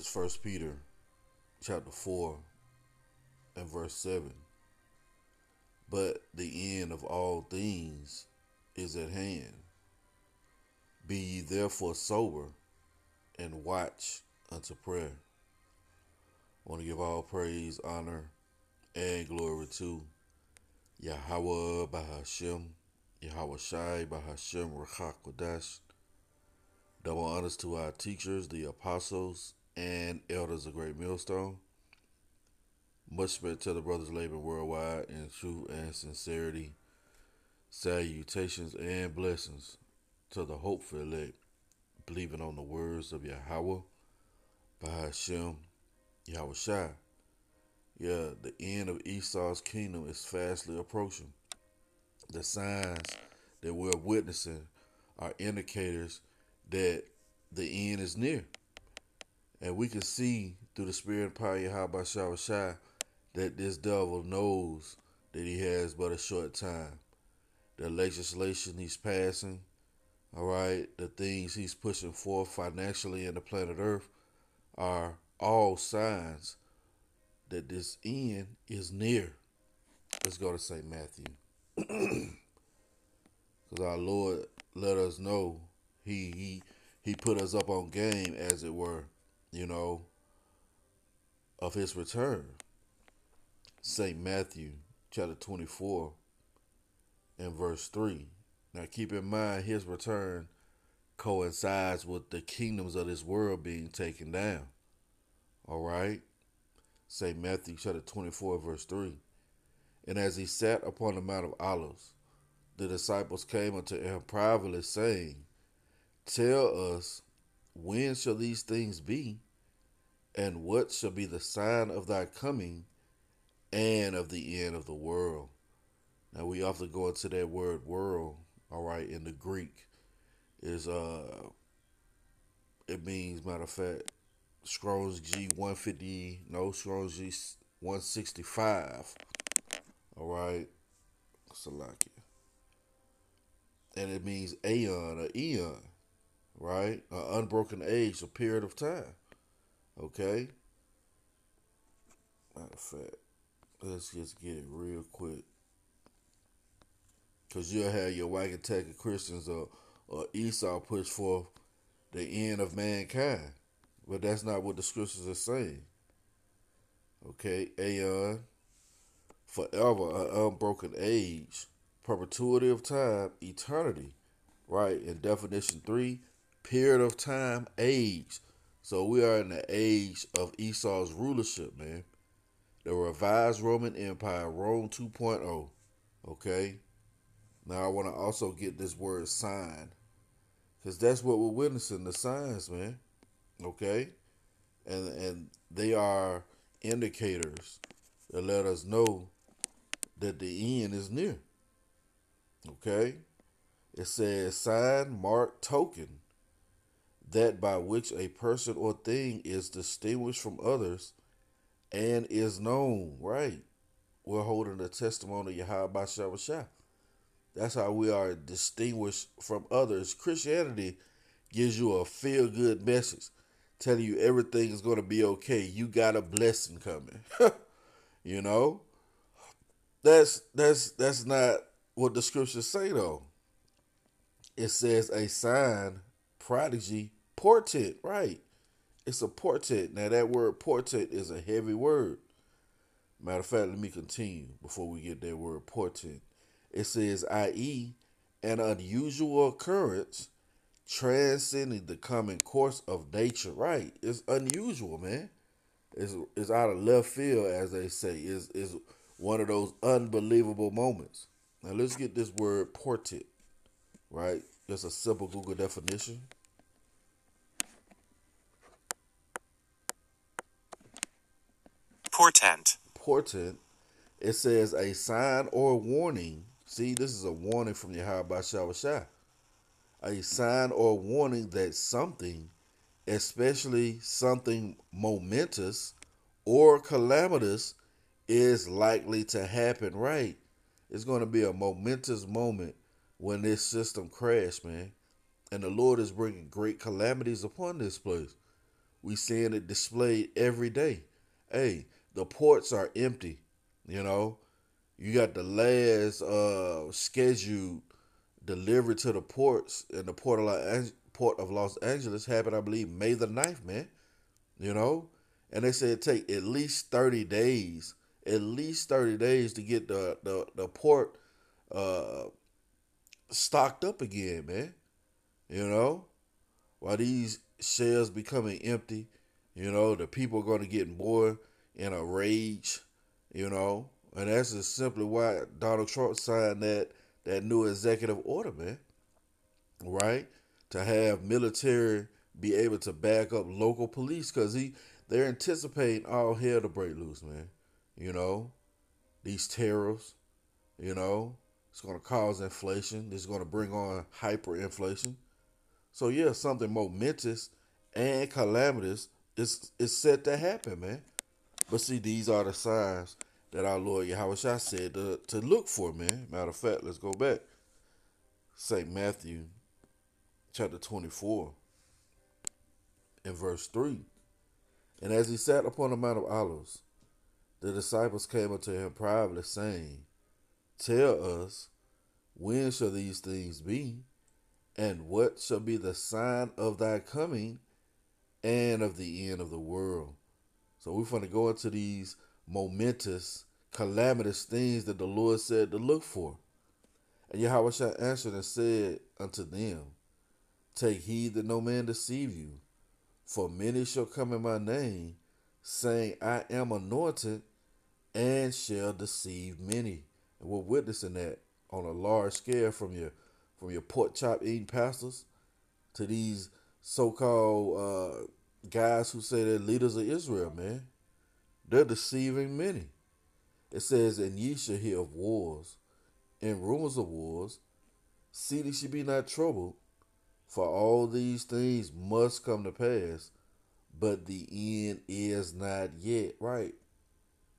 is First Peter chapter 4 and verse 7. But the end of all things is at hand. Be ye therefore sober and watch unto prayer. I want to give all praise, honor, and glory to Yahawah by Hashem, Yahawashi by Hashem, Rawchaa, Qadash. Double honors to our teachers, the apostles, and elders of Great Millstone. Much respect to the brothers laboring worldwide in truth and sincerity. Salutations and blessings to the hopeful elect, believing on the words of Yahawah by Hashem, Yahawashi. Yeah, the end of Esau's kingdom is fastly approaching. The signs that we're witnessing are indicators that the end is near. And we can see through the spirit and power of Yahawashi that this devil knows that he has but a short time. The legislation he's passing, all right, the things he's pushing forth financially in the planet Earth are all signs that this end is near. Let's go to St. Matthew. Because our Lord let us know he put us up on game, as it were, of his return. St. Matthew chapter 24 and verse 3. Now keep in mind his return coincides with the kingdoms of this world being taken down. All right? St. Matthew chapter 24 verse 3. And as he sat upon the Mount of Olives, the disciples came unto him privately, saying, Tell us, when shall these things be? And what shall be the sign of thy coming and of the end of the world? Now we often go into that word world, all right, in the Greek is it means, matter of fact, Strong's G 150, no, Strong's G 165. All right. Salakia. And it means aeon or eon, right? An unbroken age, a period of time. Okay? Matter of fact, let's just get it real quick. Because you'll have your wagon taking Christians or Esau push forth the end of mankind. But that's not what the scriptures are saying. Okay? Aeon, forever, an unbroken age, perpetuity of time, eternity. Right? In definition 3, period of time, age. So we are in the age of Esau's rulership, man. The revised Roman Empire, Rome 2.0. Okay? Now I want to also get this word sign. Because that's what we're witnessing, the signs, man. Okay? And they are indicators that let us know that the end is near. Okay? It says sign, mark, token, that by which a person or thing is distinguished from others and is known. Right? We're holding the testimony of Yahawashi. That's how we are distinguished from others. Christianity gives you a feel-good message, telling you everything is going to be okay. You got a blessing coming. That's not what the scriptures say, though. It says a sign, prodigy, portent. Right? It's a portent. Now that word portent is a heavy word. Matter of fact, let me continue before we get that word portent. It says, i.e., an unusual occurrence transcending the common course of nature. Right? It's unusual, man. It's out of left field, as they say. It's one of those unbelievable moments. Now let's get this word portent. Right? Just a simple Google definition. Portent. Portent. It says a sign or warning. See, this is a warning from Yahawashi. A sign or warning that something, especially something momentous or calamitous, is likely to happen. Right? It's going to be a momentous moment when this system crashes, man. And the Lord is bringing great calamities upon this place. We seeing it displayed every day. Hey, the ports are empty. You know, you got the last scheduled delivery to the ports in the port of Los Angeles happened, I believe, May the 9th, man. You know, and they said it take at least 30 days, to get the port uh, stocked up again, man. You know, while these shells becoming empty, the people are going to get more in a rage, you know, and that's just simply why Donald Trump signed that new executive order, man, right? To have military be able to back up local police because they're anticipating all hell to break loose, man. You know, these tariffs, you know, it's going to cause inflation. It's going to bring on hyperinflation. So yeah, something momentous and calamitous is set to happen, man. But see, these are the signs that our Lord Yahawashi said to look for, man. Matter of fact, let's go back. St. Matthew chapter 24 and verse 3. And as he sat upon the Mount of Olives, the disciples came unto him privately, saying, Tell us, when shall these things be? And what shall be the sign of thy coming and of the end of the world? So we're going to go into these momentous, calamitous things that the Lord said to look for. And Yahawah answered and said unto them, Take heed that no man deceive you, for many shall come in my name, saying, I am anointed, and shall deceive many. And we're witnessing that on a large scale from your pork chop eating pastors to these so-called guys who say they're leaders of Israel, man. They're deceiving many. It says, And ye shall hear of wars, and rumors of wars. See, ye should be not troubled, for all these things must come to pass, but the end is not yet. Right?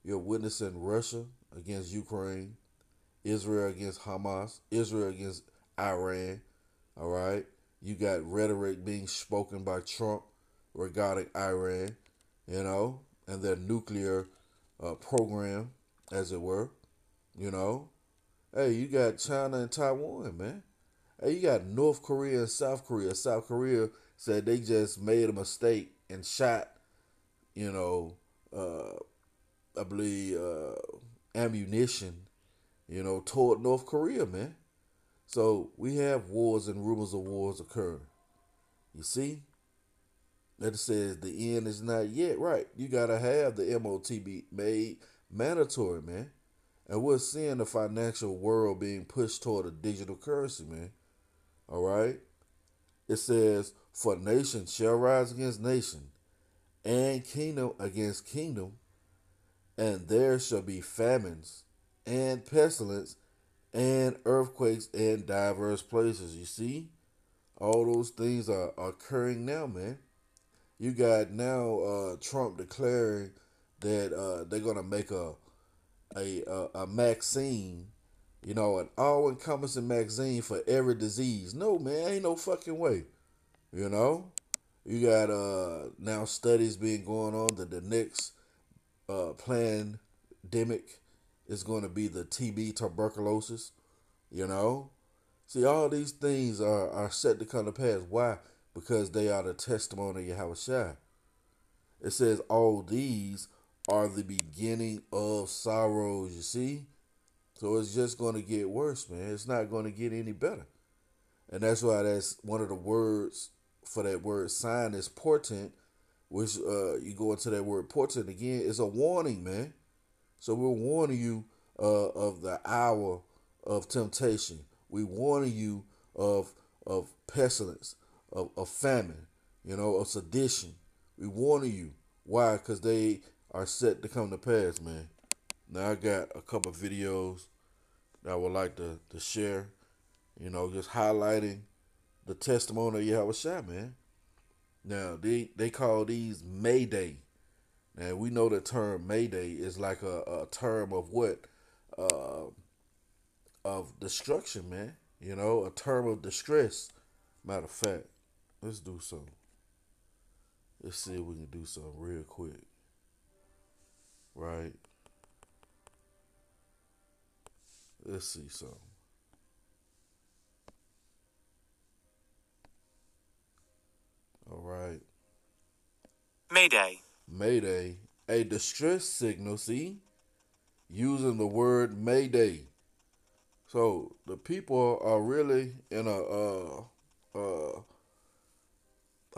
You're witnessing Russia against Ukraine, Israel against Hamas, Israel against Iran. All right? You got rhetoric being spoken by Trump regarding Iran, and their nuclear program, as it were. You know, hey, you got China and Taiwan, man. Hey, you got North Korea and South Korea. South Korea said they just made a mistake and shot, you know, I believe ammunition, toward North Korea, man. So we have wars and rumors of wars occur. You see? That says the end is not yet. Right. You got to have the MOT made mandatory, man. And we're seeing the financial world being pushed toward a digital currency, man. All right? It says, For nation shall rise against nation, and kingdom against kingdom, and there shall be famines, and pestilence, and earthquakes in diverse places. You see? All those things are occurring now, man. You got now Trump declaring that they're gonna make a vaccine, an all-encompassing vaccine for every disease. No, man, ain't no fucking way. You know, you got now studies being going on that the next pandemic is going to be the TB, tuberculosis. You know, see, all these things are set to come to pass. Why? Because they are the testimony of Yahawashi. It says all these are the beginning of sorrows, you see? So it's just going to get worse, man. It's not going to get any better. And that's why that's one of the words for that word sign is portent, which you go into that word portent again, is a warning, man. So we're warning you of the hour of temptation. We warning you of pestilence, of famine, of sedition. We warning you. Why? Because they are set to come to pass, man. Now I got a couple of videos that I would like to share, just highlighting the testimony of Yahawashi, man. Now, they call these Mayday. Now, we know the term Mayday is like a term of what? Of destruction, man. A term of distress. Matter of fact, let's do so. Let's see if we can do something real quick. Right? Let's see something. All right. Mayday. Mayday. A distress signal, see? Using the word Mayday. So the people are really in a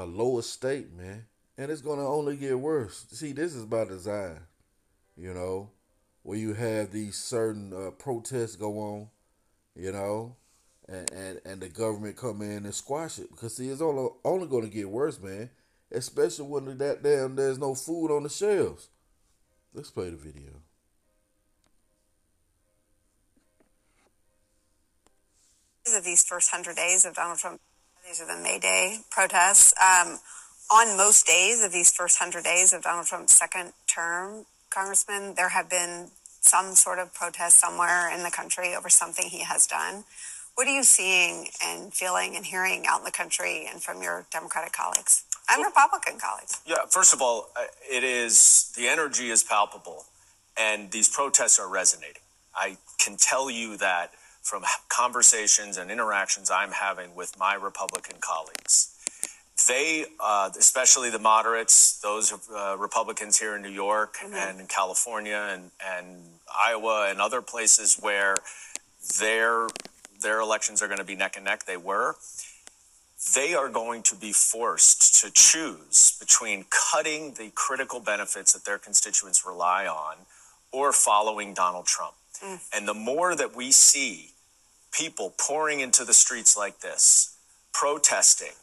lower state, man. And it's gonna only get worse. See, this is by design, you know, where you have these certain protests go on, you know, and the government come in and squash it. Because see, it's only gonna get worse, man. Especially when that damn there's no food on the shelves. Let's play the video. Of these first 100 days of Donald Trump, these are the May Day protests. On most days of these first 100 days of Donald Trump's second term, Congressman, there have been some sort of protest somewhere in the country over something he has done. What are you seeing and feeling and hearing out in the country and from your Democratic colleagues and Republican colleagues? Yeah, first of all, the energy is palpable, and these protests are resonating. I can tell you that from conversations and interactions I'm having with my Republican colleagues. They, especially the moderates, those Republicans here in New York and in California and Iowa and other places where their elections are going to be neck and neck, they are going to be forced to choose between cutting the critical benefits that their constituents rely on or following Donald Trump. And the more that we see people pouring into the streets like this, protesting,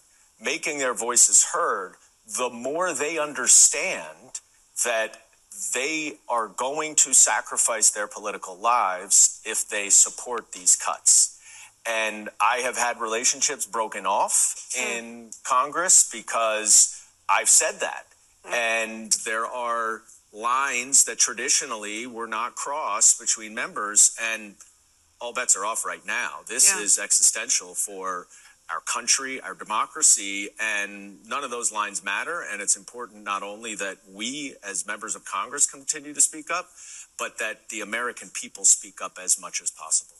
making their voices heard, the more they understand that they are going to sacrifice their political lives if they support these cuts. And I have had relationships broken off in Congress because I've said that. And there are lines that traditionally were not crossed between members, and all bets are off right now. This is existential for our country, our democracy, and none of those lines matter. And it's important not only that we as members of Congress continue to speak up, but that the American people speak up as much as possible.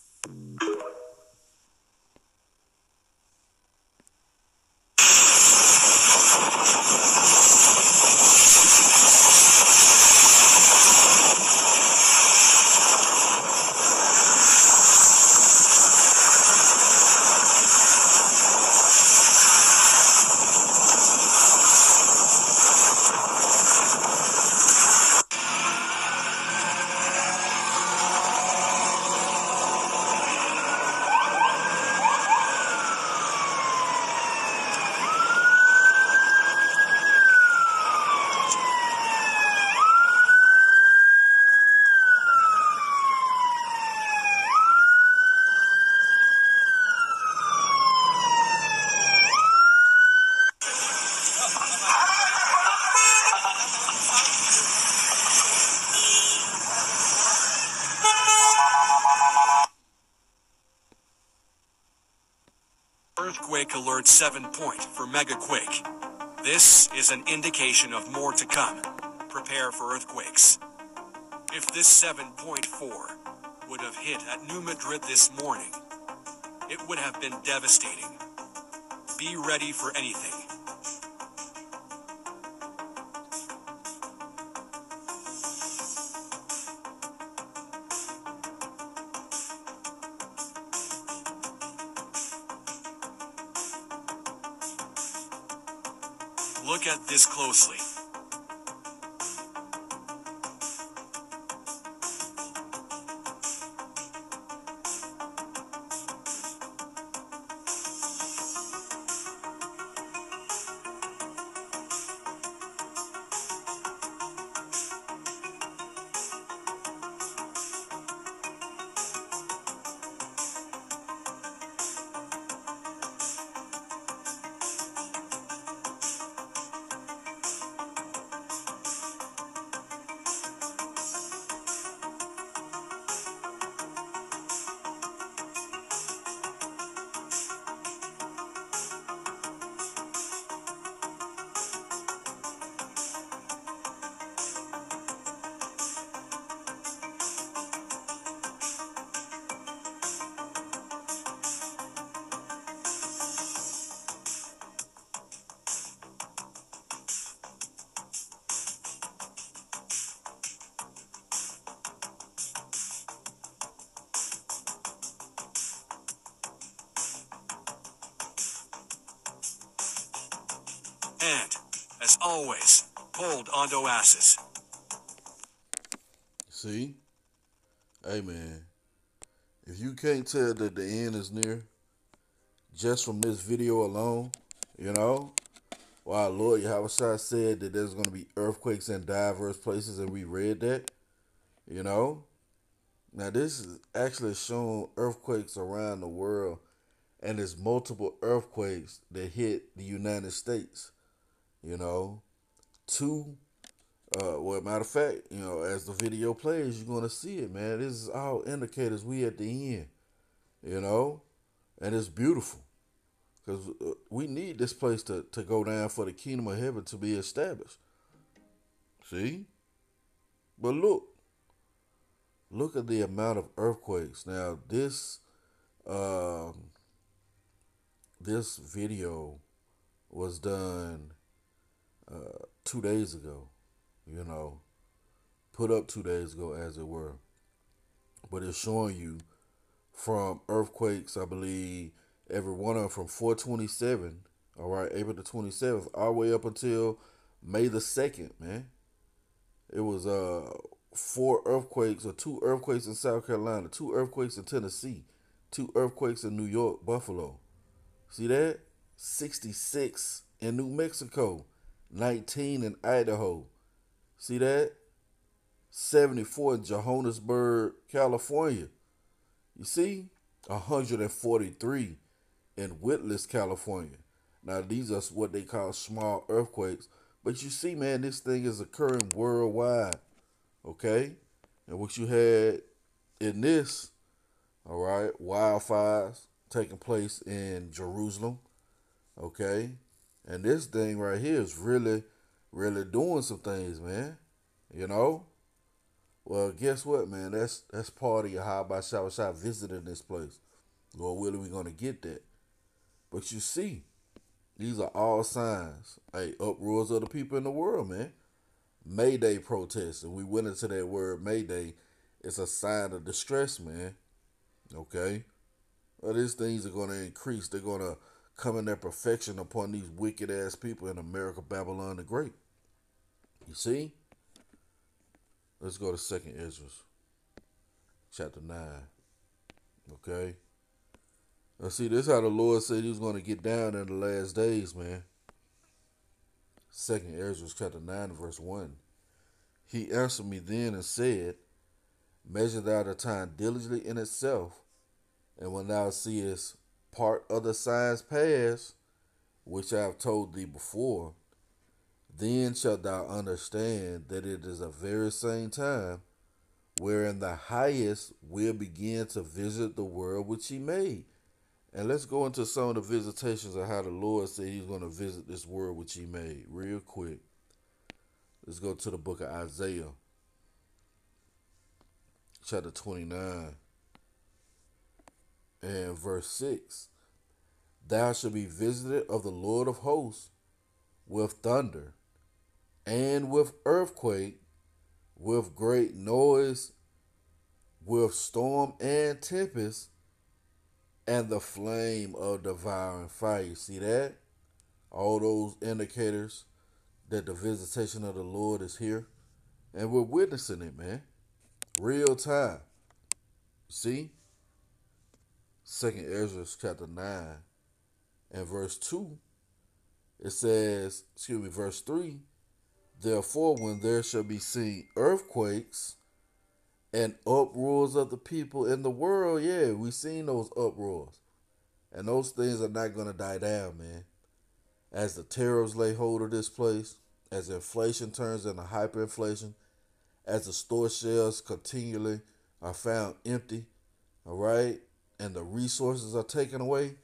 Earthquake alert 7-point for megaquake. This is an indication of more to come. Prepare for earthquakes. If this 7.4 would have hit at New Madrid this morning, it would have been devastating. Be ready for anything. Look at this closely. always, pulled onto asses. See? Hey, man. If you can't tell that the end is near, just from this video alone, you know, while Lord Yahawashi said that there's going to be earthquakes in diverse places, and we read that, you know. Now, this is actually showing earthquakes around the world, and there's multiple earthquakes that hit the United States, you know. Well, matter of fact, you know, as the video plays, you're going to see it, man. This is all indicators we at the end, you know, and it's beautiful. Because we need this place to go down for the kingdom of heaven to be established. See? But look at the amount of earthquakes. Now, this video was done 2 days ago, you know, put up 2 days ago, as it were. But it's showing you from earthquakes, I believe, every one of them from 4/27, all right, April the 27th, all the way up until May the 2nd, man. It was 4 earthquakes, or 2 earthquakes in South Carolina, 2 earthquakes in Tennessee, 2 earthquakes in New York, Buffalo. See that? 66 in New Mexico, 19 in Idaho. See that? 74 in Johannesburg, California. You see? 143 in Whitlis, California. Now, these are what they call small earthquakes. But you see, man, this thing is occurring worldwide. Okay? And what you had in this, all right, wildfires taking place in Jerusalem. Okay? And this thing right here is really, really doing some things, man. You know? Well, guess what, man? That's part of Yahawashi visiting this place. Lord willing, we're going to get that. But you see, these are all signs. Hey, uproars of the people in the world, man. Mayday protests. And we went into that word Mayday. It's a sign of distress, man. Okay? Well, these things are going to increase. They're going to come in their perfection upon these wicked-ass people in America, Babylon the Great. You see? Let's go to 2nd Ezra, chapter 9. Okay? Now see, this is how the Lord said he was going to get down in the last days, man. 2nd Ezra, chapter 9, verse 1. He answered me then and said, measure thou the time diligently in itself, and when thou seest part of the signs pass, which I have told thee before, then shalt thou understand that it is a very same time wherein the highest will begin to visit the world which he made. And let's go into some of the visitations of how the Lord said he's going to visit this world which he made real quick. Let's go to the book of Isaiah, chapter 29 and verse 6. Thou shalt be visited of the Lord of hosts with thunder and with earthquake, with great noise, with storm and tempest, and the flame of devouring fire. You see that? All those indicators that the visitation of the Lord is here. And we're witnessing it, man. Real time. See? 2nd Ezra chapter 9 and verse 2. It says, verse 3. Therefore, when there shall be seen earthquakes and uproars of the people in the world, yeah, we've seen those uproars. And those things are not going to die down, man. As the tariffs lay hold of this place, as inflation turns into hyperinflation, as the store shelves continually are found empty, all right, and the resources are taken away,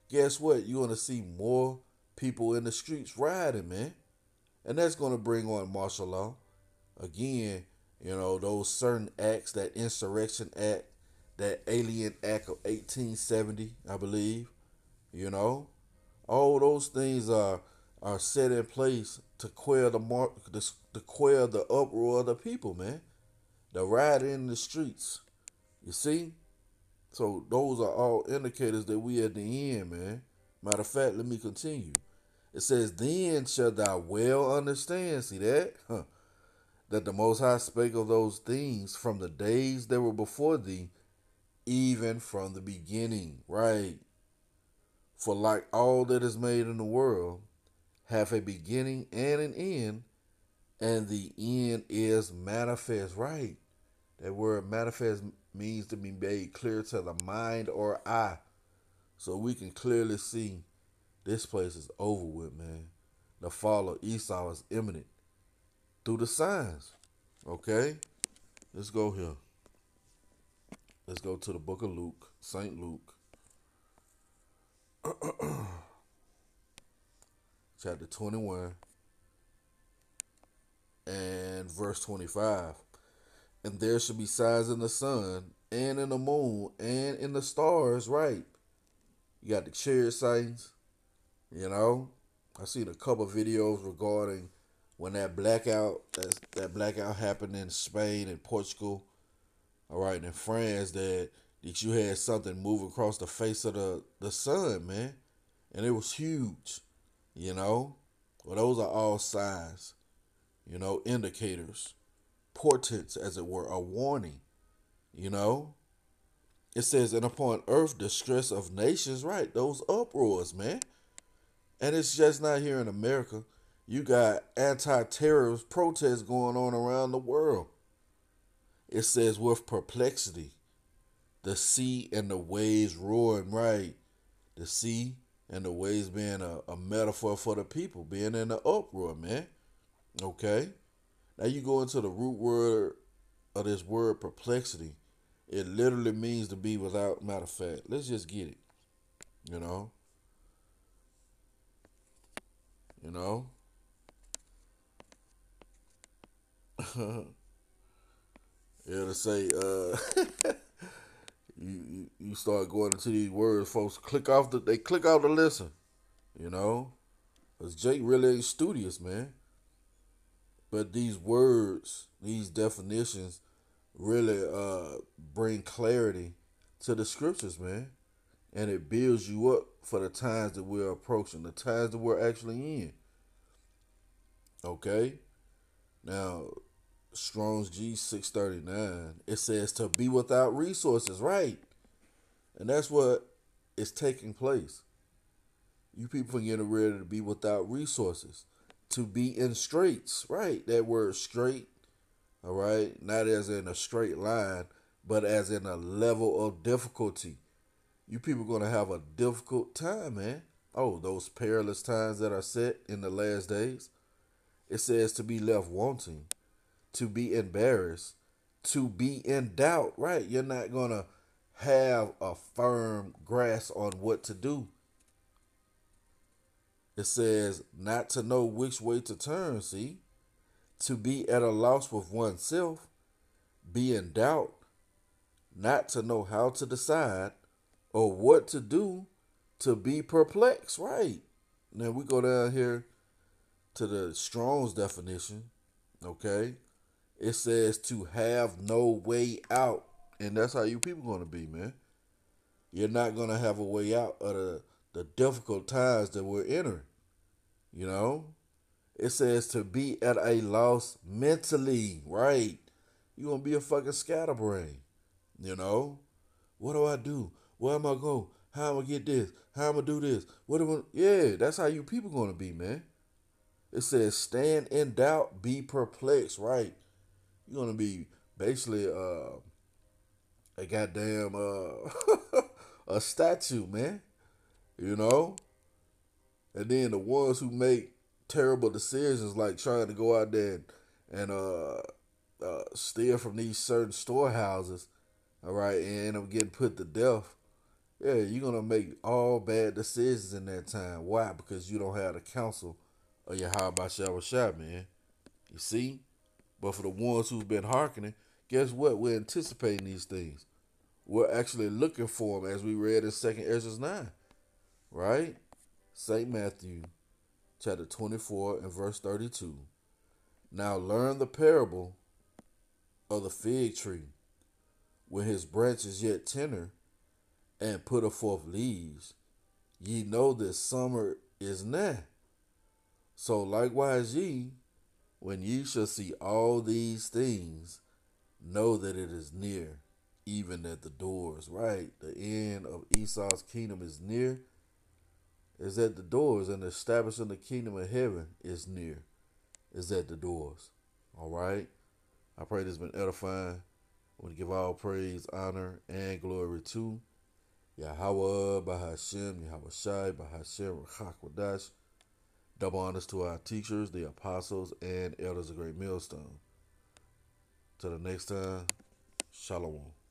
guess what? You're going to see more people in the streets rioting, man. And that's going to bring on martial law. Again, you know, those certain acts, that Insurrection Act, that Alien Act of 1870, I believe, you know, all those things are set in place to quell the uproar of the people, man. The rioting in the streets. You see? So those are all indicators that we at the end, man. Matter of fact, let me continue. It says, then shall thou well understand, see that? That the Most High spake of those things from the days that were before thee, even from the beginning, right? For like all that is made in the world, hath a beginning and an end, and the end is manifest, right? That word manifest means to be made clear to the mind or eye. So we can clearly see this place is over with, man. The fall of Esau is imminent through the signs. Okay? Let's go here. Let's go to the book of Luke, St. Luke, chapter 21 and verse 25. And there shall be signs in the sun and in the moon and in the stars, right? You got the chariot signs, you know. I seen a couple videos regarding when that blackout happened in Spain and Portugal, all right, and in France, that you had something move across the face of the sun, man. And it was huge, you know. Well, those are all signs, you know, indicators, portents, as it were, a warning, you know. It says, and upon earth distress of nations, right? Those uproars, man. And it's just not here in America. You got anti-terrorist protests going on around the world. It says, with perplexity, the sea and the waves roaring, right? The sea and the waves being a metaphor for the people, being in the uproar, man. Okay? Now you go into the root word of this word perplexity. It literally means to be without, matter of fact. Let's just get it. You know? You know? It'll say, you start going into these words, folks click off to listen. You know? Because Jake really ain't studious, man. But these words, these definitions, really bring clarity to the scriptures, man. And it builds you up for the times that we're approaching, the times that we're actually in. Okay? Now, Strong's G 639, it says to be without resources, right? And that's what is taking place. You people are getting ready to be without resources. To be in straits, right? That word straight, all right? Not as in a straight line, but as in a level of difficulty. You people are going to have a difficult time, man. Oh, those perilous times that are set in the last days. It says to be left wanting, to be embarrassed, to be in doubt, right? You're not going to have a firm grasp on what to do. It says not to know which way to turn, see? To be at a loss with oneself, be in doubt, not to know how to decide or what to do, to be perplexed, right? Now we go down here to the Strong's definition, okay? It says to have no way out. And that's how you people going to be, man. You're not going to have a way out of the difficult times that we're entering, you know? It says to be at a loss mentally, right? You're going to be a fucking scatterbrain, you know? What do I do? Where am I going? How am I get this? How am I do this? Yeah, that's how you people going to be, man. It says stand in doubt, be perplexed, right? You're going to be basically a goddamn a statue, man. You know? And then the ones who make terrible decisions like trying to go out there and steal from these certain storehouses, all right, and end up getting put to death. Yeah, you're going to make all bad decisions in that time. Why? Because you don't have the counsel of Yahawashi, man. You see? But for the ones who've been hearkening, guess what? We're anticipating these things. We're actually looking for them, as we read in 2nd Ezra 9. Right? St. Matthew, chapter 24 and verse 32. Now learn the parable of the fig tree. When his branch is yet tender, and putteth forth leaves, ye know that summer is nigh. So likewise ye, when ye shall see all these things, know that it is near, even at the doors, right? The end of Esau's kingdom is near, is at the doors, and establishing the kingdom of heaven is near, is at the doors. All right? I pray this has been edifying. I want to give all praise, honor, and glory to Yahawah, Bahashem, Yahawashi, Bahashem, Rawchaa, Qadash. Double honors to our teachers, the apostles, and elders of Great Millstone. Till the next time, Shalom.